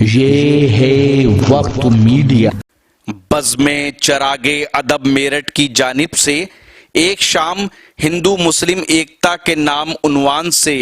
ये है वक्त मीडिया। बज़्म चरागे अदब मेरठ की जानिब से एक शाम हिंदू मुस्लिम एकता के नाम उन्वान से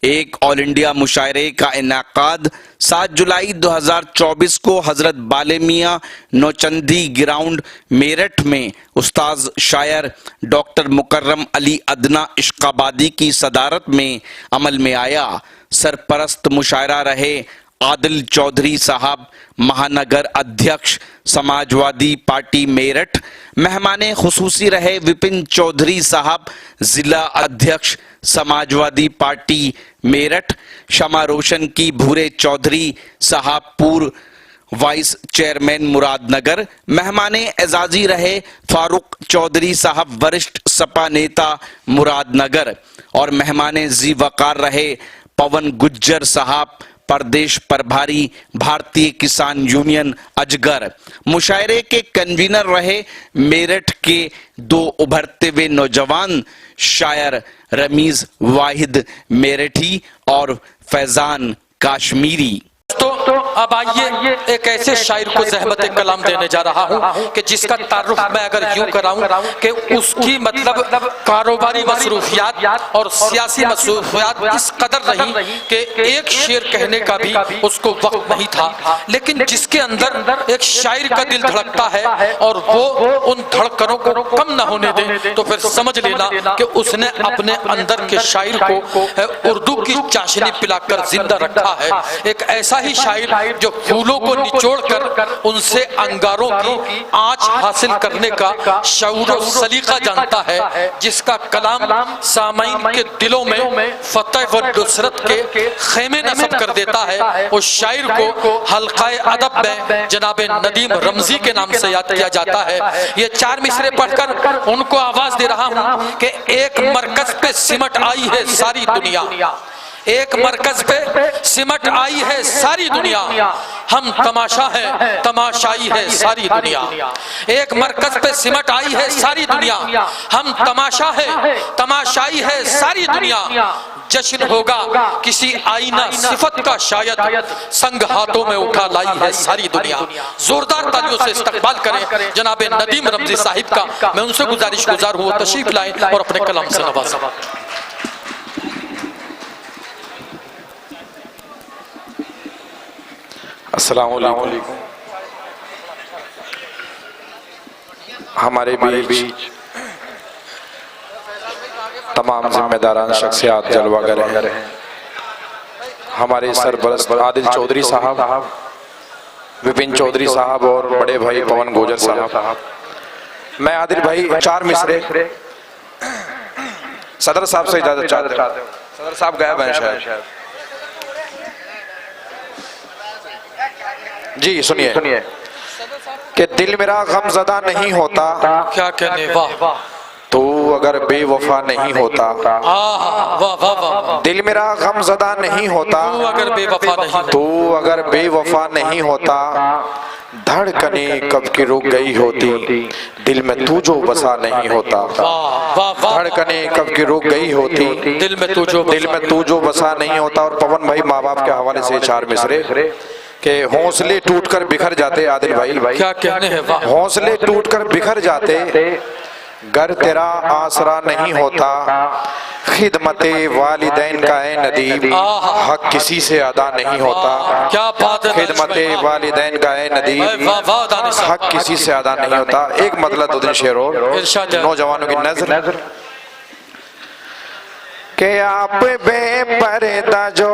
एक ऑल इंडिया मुशायरे का इनेकाद 7 जुलाई 2024 को हजरत बाले मियाँ नौचंदी ग्राउंड मेरठ में उस्ताद शायर डॉक्टर मुकर्रम अली अदना इश्काबादी की सदारत में अमल में आया। सरपरस्त मुशायरा रहे आदिल चौधरी साहब, महानगर अध्यक्ष समाजवादी पार्टी मेरठ। मेहमाने खुसूसी रहे विपिन चौधरी साहब, जिला अध्यक्ष समाजवादी पार्टी मेरठ। शमा रोशन की भूरे चौधरी साहब, पूर्व वाइस चेयरमैन मुरादनगर। मेहमाने एजाजी रहे फारूक चौधरी साहब, वरिष्ठ सपा नेता मुरादनगर। और मेहमाने जी वकार रहे पवन गुज्जर साहब, प्रदेश प्रभारी भारतीय किसान यूनियन अजगर। मुशायरे के कन्वीनर रहे मेरठ के दो उभरते हुए नौजवान शायर रमीज वाहिद मेरठी और फैजान काश्मीरी। तो अब आइए एक ऐसे शायर को ज़हमत कलाम देने जा रहा हूँ कि जिसका तारुफ मैं अगर यूं कराऊं कि उसकी मतलब कारोबारी मसरूफियात और सियासी मसरूफियात इस कदर रही कि एक शेर कहने का भी उसको वक्त नहीं था, लेकिन जिसके अंदर एक शायर का दिल धड़कता है और वो उन धड़कनों को कम न होने दे, तो फिर समझ लेना कि उसने अपने अंदर के शायर को उर्दू की चाशनी पिलाकर जिंदा रखा है। एक ऐसा ही शायर जो फूलों को निचोड़कर उनसे अंगारों की आंच हासिल करने का शऊर और सलीका जानता है, जिसका कलाम सामाइन के दिलों में फतह व नुसरत के खेमे नस्ब कर देता है। उस शायर को हल्काए अदब में जनाबे नदीम रमजी के नाम से याद किया जाता है। ये 4 मिसरे पढ़कर उनको आवाज दे रहा हूं कि एक मरकज पे सिमट आई है सारी दुनिया, एक मरकज पे सिमट आई है सारी दुनिया, हम तमाशा है तमाशाई है सारी दुनिया। एक मरकज पे सिमट आई है सारी दुनिया, हम तमाशा है तमाशाई है सारी दुनिया। जश्न होगा किसी आईना सिफत का शायद, संग हाथों में उठा लाई है सारी दुनिया। जोरदार तालियों से इस्तकबाल करें जनाबे नदीम रमजी साहिब का। मैं उनसे गुजार हूँ तशरीफ लाएं और अपने कलम से नवाजें। अस्सलाम वालेकुम। हमारे बीच तमाम जिम्मेदारान शख्सियात जलवागर हैं। हमारे सरपरस्त आदिल चौधरी साहब, विपिन चौधरी साहब और बड़े भाई पवन गुज्जर साहब। मैं आदिल भाई 4 मिसरे सदर साहब से इजाजत चाहता हूँ। सदर साहब गायब हैं शायद। जी सुनिए कि दिल मेरा गमज़दा नहीं होता, क्या कहने, वाह, तू अगर बेवफा नहीं होता। दिल मेरा गमज़दा नहीं होता, अगर बेवफा नहीं, तू अगर बेवफा नहीं होता। धड़कने कब की रुक गई होती, दिल में तू जो बसा नहीं होता। धड़कने कब की रुक गई होती, दिल में तू जो बसा नहीं होता। और पवन भाई माँ बाप के हवाले से 4 मिसरे के हौसले टूटकर बिखर जाते। आदिल भाई क्या कहने हैं, वाह। हौसले टूटकर बिखर जाते, घर तेरा आसरा नहीं होता। खिदमते वालिदैन का है नदीम, हक किसी से अदा नहीं होता। क्या बात है। खिदमते वालिदैन का है नदीम, हक किसी से अदा नहीं होता। एक मतलब 2 दिन शेर और नौजवानों की नजर के आप बेपर्दा जो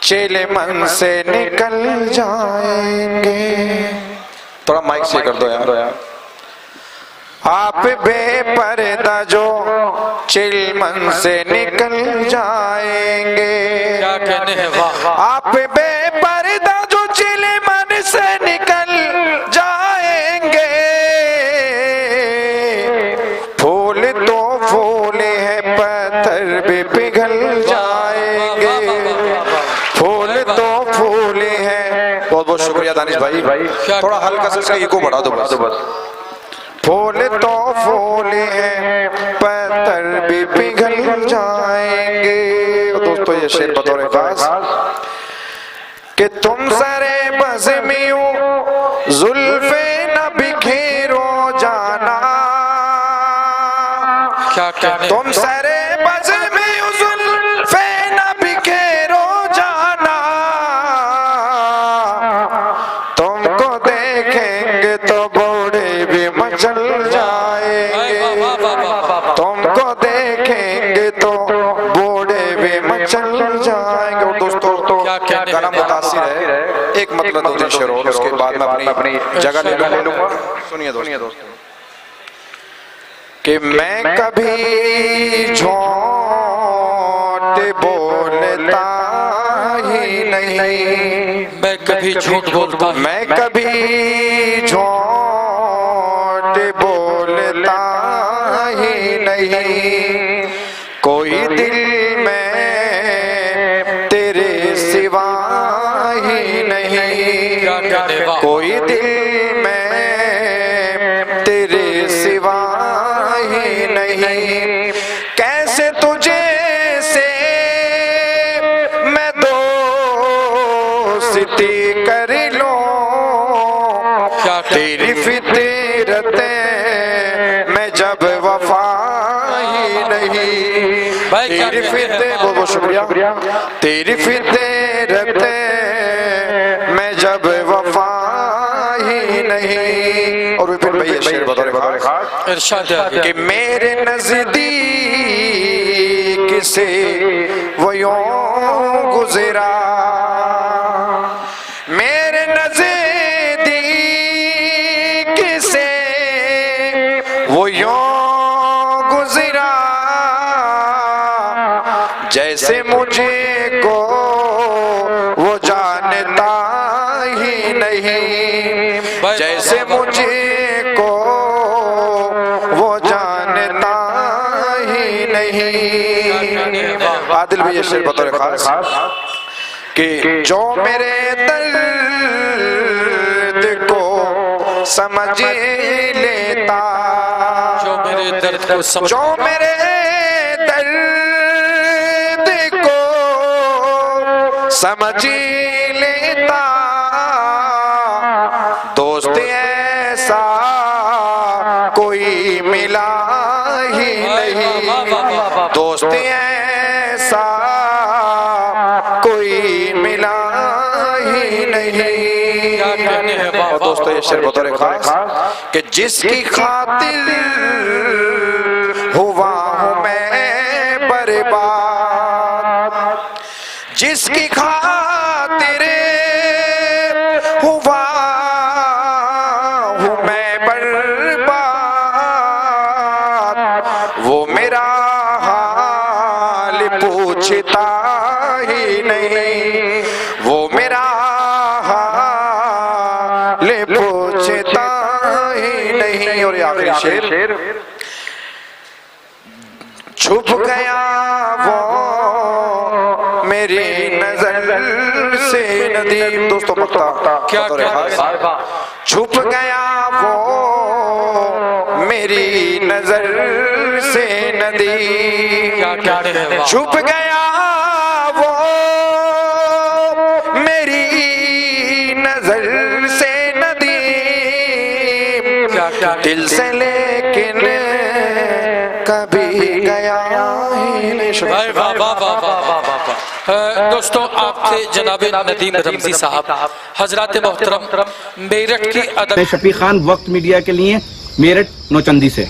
चेले मन से निकल जाएंगे। थोड़ा माइक से कर दो यार। आप बेपर्दा जो चिल मन से निकल जाएंगे। क्या कहने हैं, वाह। आप बेपर्दा जो चिल मन से निकल जाएंगे। फूल तो फूल है पत्थर भी पिघल जाएंगे। फूल तो फूल है। बहुत बहुत शुक्रिया दानिश भाई। थोड़ा हल्का सा इसका इको बढ़ा दो बस। फूल तो फूल है पत्थर भी पिघल जाएंगे। दोस्तों ये शेर बतौर खास कि तुम सरे बज़ में हो जुल्फे न बिखेरो जाना, क्या कहने तुम सरे बज़ में हो जुल्फे न बिखेरो जाना, तुमको देखेंगे तो बूढ़े भी मचल जाएंगे, तुमको देखेंगे तो बूढ़े भी मचल जाएंगे। और दोस्तों गाना मुतासिर है, एक मतलब दो शेर और उसके बाद मैं अपनी जगह ले लूंगा। सुनिए दोस्तों कि मैं कभी झूठ बोलता ही नहीं, मैं कभी झूठ बोलता, मैं कभी झूठ बोलता ही नहीं, कोई दिल में तेरे सिवा ही नहीं, क्या कहने वाह। कोई दिल में तेरे सिवा ही नहीं, कैसे तुझे से मैं दोस्ती कर लूं, क्या तेरी फितरत में जब वफा ही नहीं, भाई क्या तेरी कहते हैं, फितरत, बहुत बहुत शुक्रिया, तेरी फितरत में जब वफा ही नहीं। और फिर भाई ये शेर बता रहे इरशाद है कि मेरे नजदीक से वो यूं गुजरा, मेरे नजदीक से वो यूं गुजरा, जैसे मुझे को वो जानता ही नहीं, जैसे मुझे को वो जानता ही नहीं। आदिल भी ये शेर बतौर खास कि जो मेरे दर्द को समझ लेता, जो मेरे दर्द को समझ, जो मेरे दर्द को समझ लेता, दोस्त ऐसा कोई मिला ही नहीं, दोस्त ऐसा कोई मिला ही नहीं। और दोस्तों ये शेर बतौर खास कि जिसकी खातिर हुआ हूँ मैं बर्बाद, जिसकी खातिर हुआ हूँ मैं बर्बाद, वो मेरा हाल पूछता ही नहीं, वो मेरा हाल पूछता ही नहीं। और ये आखिरी शेर, छुप गया वो मेरी नजर से नदीम। दोस्तों पक्का क्या छुप गया वो मेरी नजर से नदीम, छुप गया वो मेरी नजर से नदीम, दिल से लेकिन कभी गया ही नहीं। दोस्तों आप थे जनाब नदीम रमजी साहब, हजरत मोहतरम मेरठ की अदब। शफी खान, वक्त मीडिया के लिए, मेरठ नौचंदी से।